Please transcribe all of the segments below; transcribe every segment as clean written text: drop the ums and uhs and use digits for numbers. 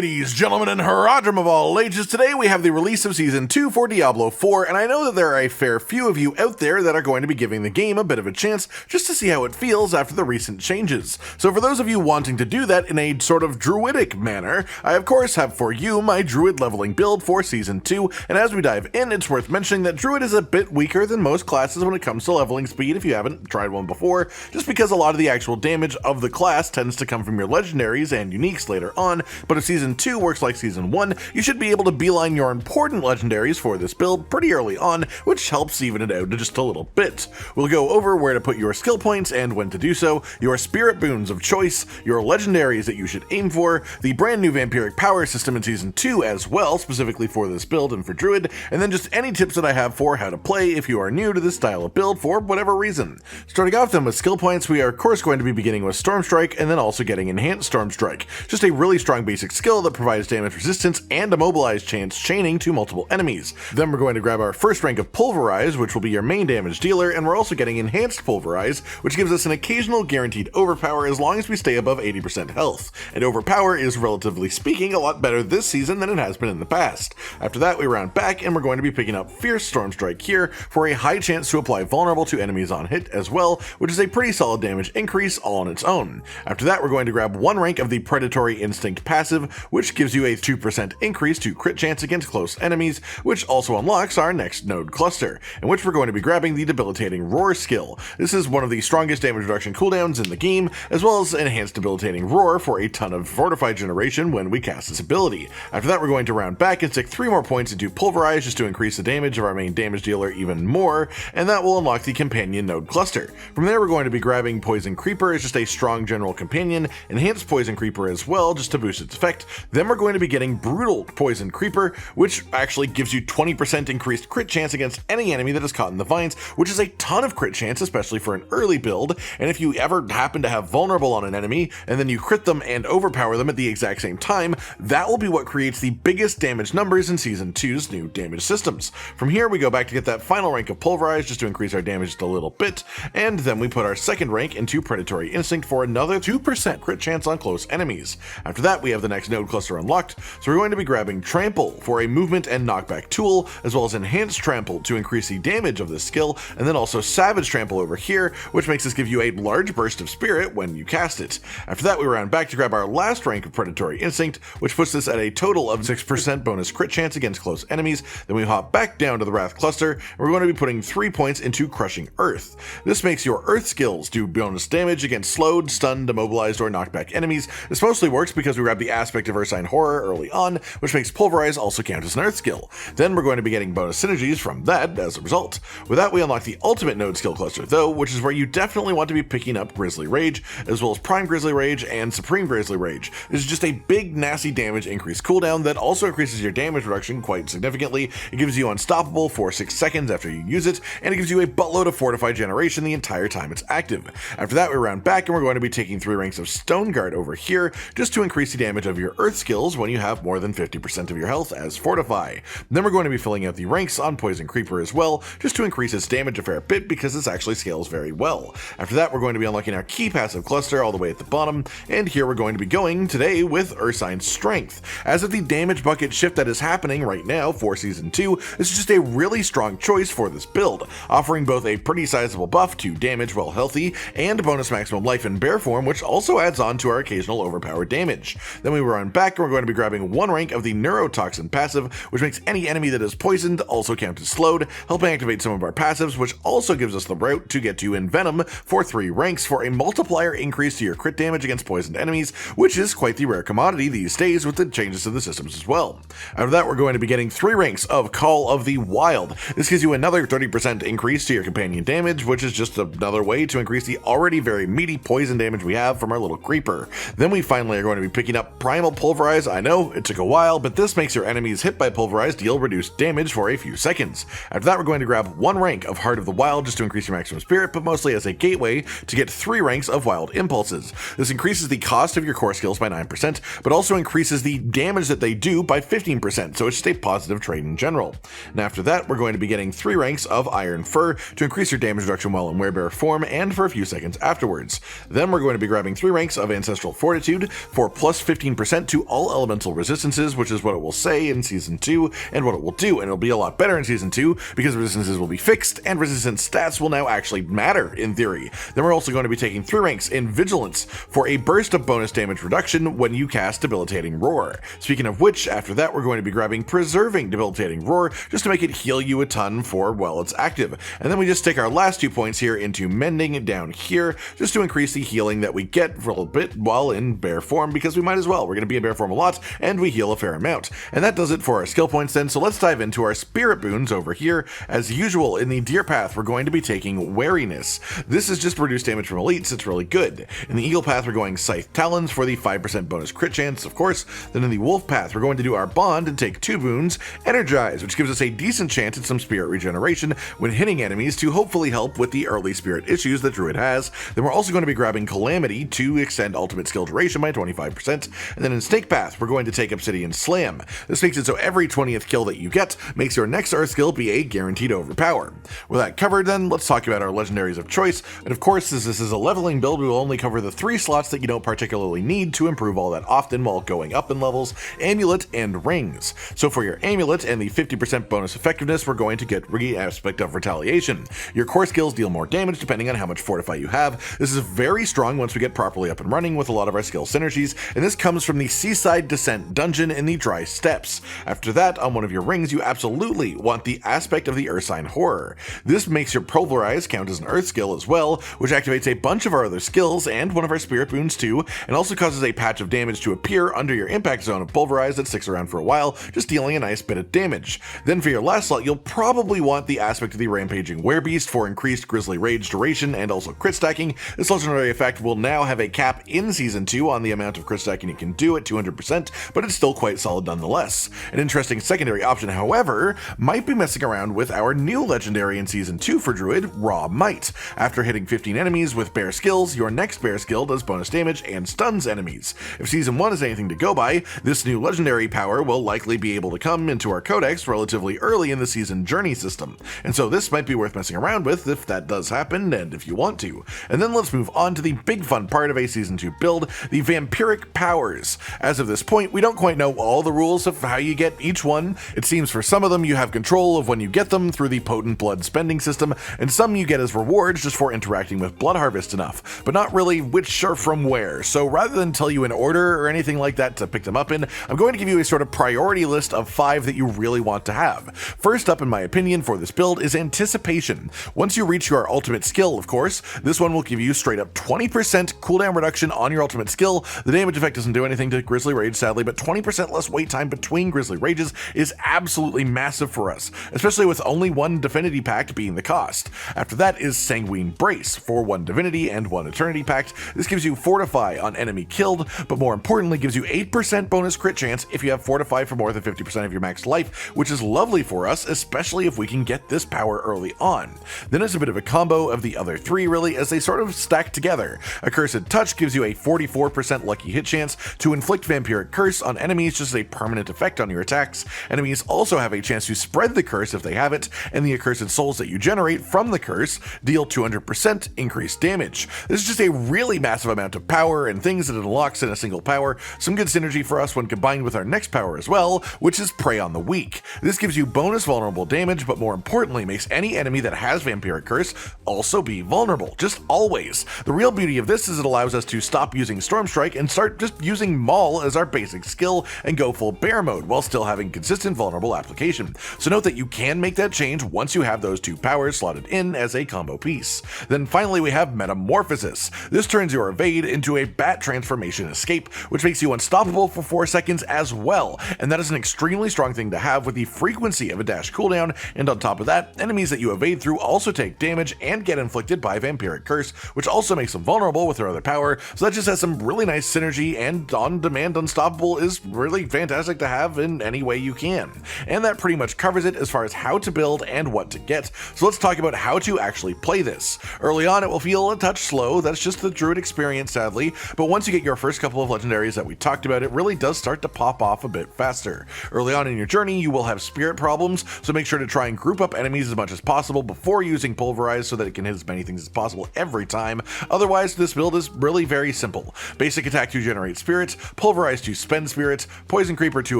Ladies, gentlemen, and Haradrim of all ages, today we have the release of Season 2 for Diablo 4, and I know that there are a fair few of you out there that are going to be giving the game a bit of a chance just to see how it feels after the recent changes. So for those of you wanting to do that in a sort of druidic manner, I of course have for you my druid leveling build for Season 2, and as we dive in, it's worth mentioning that druid is a bit weaker than most classes when it comes to leveling speed if you haven't tried one before, just because a lot of the actual damage of the class tends to come from your legendaries and uniques later on, but if Season 2 works like Season 1, you should be able to beeline your important legendaries for this build pretty early on, which helps even it out just a little bit. We'll go over where to put your skill points and when to do so, your spirit boons of choice, your legendaries that you should aim for, the brand new Vampiric Powers system in Season 2 as well, specifically for this build and for druid, and then just any tips that I have for how to play if you are new to this style of build for whatever reason. Starting off then with skill points, we are of course going to be beginning with Storm Strike and then also getting Enhanced Storm Strike, just a really strong basic skill that provides damage resistance and immobilize chance chaining to multiple enemies. Then we're going to grab our first rank of Pulverize, which will be your main damage dealer, and we're also getting Enhanced Pulverize, which gives us an occasional guaranteed overpower as long as we stay above 80% health. And overpower is, relatively speaking, a lot better this season than it has been in the past. After that we round back and we're going to be picking up Fierce Storm Strike here for a high chance to apply vulnerable to enemies on hit as well, which is a pretty solid damage increase all on its own. After that we're going to grab one rank of the Predatory Instinct passive, which gives you a 2% increase to crit chance against close enemies, which also unlocks our next node cluster, in which we're going to be grabbing the Debilitating Roar skill. This is one of the strongest damage reduction cooldowns in the game, as well as Enhanced Debilitating Roar for a ton of fortified generation when we cast this ability. After that we're going to round back and stick 3 more points into Pulverize just to increase the damage of our main damage dealer even more, and that will unlock the Companion node cluster. From there we're going to be grabbing Poison Creeper as just a strong general companion, Enhanced Poison Creeper as well just to boost its effect. Then we're going to be getting Brutal Poison Creeper, which actually gives you 20% increased crit chance against any enemy that is caught in the vines, which is a ton of crit chance, especially for an early build, and if you ever happen to have vulnerable on an enemy, and then you crit them and overpower them at the exact same time, that will be what creates the biggest damage numbers in Season 2's new damage systems. From here we go back to get that final rank of Pulverize just to increase our damage just a little bit, and then we put our second rank into Predatory Instinct for another 2% crit chance on close enemies. After that we have the next node cluster unlocked, so we're going to be grabbing Trample for a movement and knockback tool, as well as Enhanced Trample to increase the damage of this skill, and then also Savage Trample over here, which makes this give you a large burst of spirit when you cast it. After that we round back to grab our last rank of Predatory Instinct, which puts this at a total of 6% bonus crit chance against close enemies. Then we hop back down to the Wrath Cluster, and we're going to be putting 3 points into Crushing Earth. This makes your Earth skills do bonus damage against slowed, stunned, immobilized, or knocked back enemies. This mostly works because we grab the aspect of Ursine Horror early on, which makes Pulverize also count as an Earth skill. Then we're going to be getting bonus synergies from that as a result. With that we unlock the ultimate node skill cluster though, which is where you definitely want to be picking up Grisly Rage, as well as Prime Grisly Rage and Supreme Grisly Rage. This is just a big nasty damage increase cooldown that also increases your damage reduction quite significantly. It gives you Unstoppable for 6 seconds after you use it, and it gives you a buttload of fortified generation the entire time it's active. After that we round back and we're going to be taking 3 ranks of Stone Guard over here just to increase the damage of your Earth skills when you have more than 50% of your health as Fortify. Then we're going to be filling out the ranks on Poison Creeper as well, just to increase its damage a fair bit because this actually scales very well. After that we're going to be unlocking our key passive cluster all the way at the bottom, and here we're going to be going today with Ursine's Strength. As of the damage bucket shift that is happening right now for Season 2, this is just a really strong choice for this build, offering both a pretty sizable buff to damage while healthy, and bonus maximum life in bear form, which also adds on to our occasional overpowered damage. Then we run back and we're going to be grabbing 1 rank of the Neurotoxin passive, which makes any enemy that is poisoned also count as slowed, helping activate some of our passives, which also gives us the route to get to Envenom for 3 ranks for a multiplier increase to your crit damage against poisoned enemies, which is quite the rare commodity these days with the changes to the systems as well. After that we're going to be getting 3 ranks of Call of the Wild. This gives you another 30% increase to your companion damage, which is just another way to increase the already very meaty poison damage we have from our little creeper. Then we finally are going to be picking up Primal Pulverize. I know it took a while, but this makes your enemies hit by Pulverize deal reduced damage for a few seconds. After that we're going to grab 1 rank of Heart of the Wild just to increase your maximum spirit, but mostly as a gateway to get 3 ranks of Wild Impulses. This increases the cost of your core skills by 9%, but also increases the damage that they do by 15%, so it's just a positive trade in general. And after that we're going to be getting 3 ranks of Iron Fur to increase your damage reduction while in werebear form and for a few seconds afterwards. Then we're going to be grabbing 3 ranks of Ancestral Fortitude for plus 15% to all elemental resistances, which is what it will say in Season 2 and what it will do, and it'll be a lot better in Season 2 because resistances will be fixed and resistance stats will now actually matter in theory. Then we're also going to be taking 3 ranks in Vigilance for a burst of bonus damage reduction when you cast Debilitating Roar. Speaking of which, after that we're going to be grabbing Preserving Debilitating Roar just to make it heal you a ton for while it's active. And then we just take our last 2 points here into Mending down here just to increase the healing that we get for a little bit while in bear form, because we might as well. We're going to be in bear form a lot and we heal a fair amount. And that does it for our skill points then, so let's dive into our spirit boons over here. As usual, in the Deer Path we're going to be taking Wariness. This is just reduced damage from elites, it's really good. In the Eagle Path we're going Scythe Talons for the 5% bonus crit chance, of course. Then in the Wolf Path we're going to do our Bond and take 2 boons, Energize, which gives us a decent chance at some spirit regeneration when hitting enemies to hopefully help with the early spirit issues that Druid has. Then we're also going to be grabbing Calamity to extend ultimate skill duration by 25%. And then in Snake Path we're going to take Obsidian Slam. This makes it so every 20th kill that you get makes your next Earth skill be a guaranteed overpower. With that covered then, let's talk about our legendaries of choice. And of course, as this is a leveling build, we will only cover the 3 slots that you don't particularly need to improve all that often while going up in levels: Amulet and Rings. So for your Amulet and the 50% bonus effectiveness, we're going to get Aspect of Retaliation. Your core skills deal more damage depending on how much Fortify you have. This is very strong once we get properly up and running with a lot of our skill synergies, and this comes from the Seaside Descent dungeon in the Dry Steppes. After that, on one of your rings, you absolutely want the Aspect of the Ursine Horror. This makes your Pulverize count as an Earth skill as well, which activates a bunch of our other skills and one of our spirit boons too, and also causes a patch of damage to appear under your impact zone of Pulverize that sticks around for a while, just dealing a nice bit of damage. Then for your last slot, you'll probably want the Aspect of the Rampaging Werebeast for increased Grizzly Rage duration and also crit stacking. This legendary effect will now have a cap in Season 2 on the amount of crit stacking you can do at 200%, but it's still quite solid nonetheless. An interesting secondary option, however, might be messing around with our new legendary in Season 2 for Druid, Raw Might. After hitting 15 enemies with bear skills, your next bear skill does bonus damage and stuns enemies. If Season 1 is anything to go by, this new legendary power will likely be able to come into our codex relatively early in the season journey system, and so this might be worth messing around with if that does happen and if you want to. And then let's move on to the big fun part of a Season 2 build, the Vampiric Powers. As of this point, we don't quite know all the rules of how you get each one. It seems for some of them you have control of when you get them through the potent blood spending system, and some you get as rewards just for interacting with Blood Harvest enough, but not really which are from where. So rather than tell you an order or anything like that to pick them up in, I'm going to give you a sort of priority list of 5 that you really want to have. First up, in my opinion, for this build is Anticipation. Once you reach your ultimate skill, of course, this one will give you straight up 20% cooldown reduction on your ultimate skill. The damage effect doesn't do anything to Grizzly Rage, sadly, but 20% less wait time between Grizzly Rages is absolutely massive for us, especially with only 1 Divinity Pact being the cost. After that is Sanguine Brace for 1 Divinity and 1 Eternity Pact. This gives you Fortify on enemy killed, but more importantly gives you 8% bonus crit chance if you have Fortify for more than 50% of your max life, which is lovely for us, especially if we can get this power early on. Then it's a bit of a combo of the other 3 really, as they sort of stack together. Accursed Touch gives you a 44% lucky hit chance to inflict Vampiric Curse on enemies just as a permanent effect on your attacks. Enemies also have a chance to spread the curse if they have it, and the accursed souls that you generate from the curse deal 200% increased damage. This is just a really massive amount of power and things that it unlocks in a single power. Some good synergy for us when combined with our next power as well, which is Prey on the Weak. This gives you bonus vulnerable damage, but more importantly makes any enemy that has Vampiric Curse also be vulnerable, just always. The real beauty of this is it allows us to stop using Storm Strike and start just using Maul as our basic skill and go full bear mode while still having consistent vulnerable application. So note that you can make that change once you have those 2 powers slotted in as a combo piece. Then finally we have Metamorphosis. This turns your evade into a bat transformation escape, which makes you unstoppable for 4 seconds as well, and that is an extremely strong thing to have with the frequency of a dash cooldown, and on top of that, enemies that you evade through also take damage and get inflicted by Vampiric Curse, which also makes them vulnerable with their other power, so that just has some really nice synergy, and on-demand unstoppable is really fantastic to have in any way you can. And that pretty much covers it as far as how to build and what to get, so let's talk about how to actually play this. Early on it will feel a touch slow, that's just the Druid experience sadly, but once you get your first couple of legendaries that we talked about, it really does start to pop off a bit faster. Early on in your journey you will have spirit problems, so make sure to try and group up enemies as much as possible before using Pulverize so that it can hit as many things as possible every time. Otherwise this build is really very simple. Basic attack to generate spirits, Pulverize to spend spirits, Poison Creeper to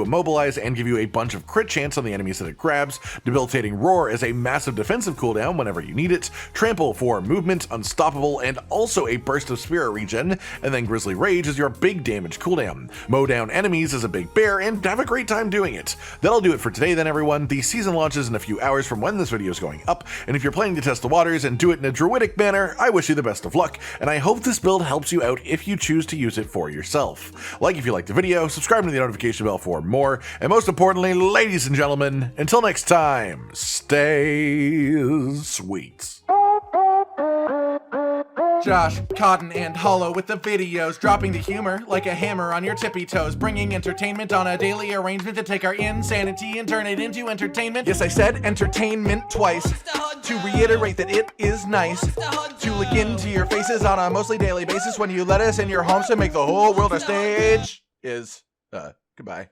immobilize and give you a bunch of crit chance on the enemies that it grabs, Debilitating Roar as a massive defensive cooldown whenever you need it, Trample for movement, unstoppable, and also a burst of spirit regen, and then Grizzly Rage is your big damage cooldown. Mow down enemies as a big bear and have a great time doing it. That'll do it for today then, everyone. The season launches in a few hours from when this video is going up, and if you're planning to test the waters and do it in a druidic manner, I wish you the best of luck, and I hope this build helps you out if you choose to use it for yourself. Like if you liked the video, subscribe to the notification bell for more, and most importantly, ladies and gentlemen, until next time, stay sweet. Josh, Cotton, and Hollow with the videos, dropping the humor like a hammer on your tippy toes, bringing entertainment on a daily arrangement to take our insanity and turn it into entertainment. Yes, I said entertainment twice, to reiterate that it is nice to look into your faces on a mostly daily basis when you let us in your homes to make the whole world a stage. Goodbye.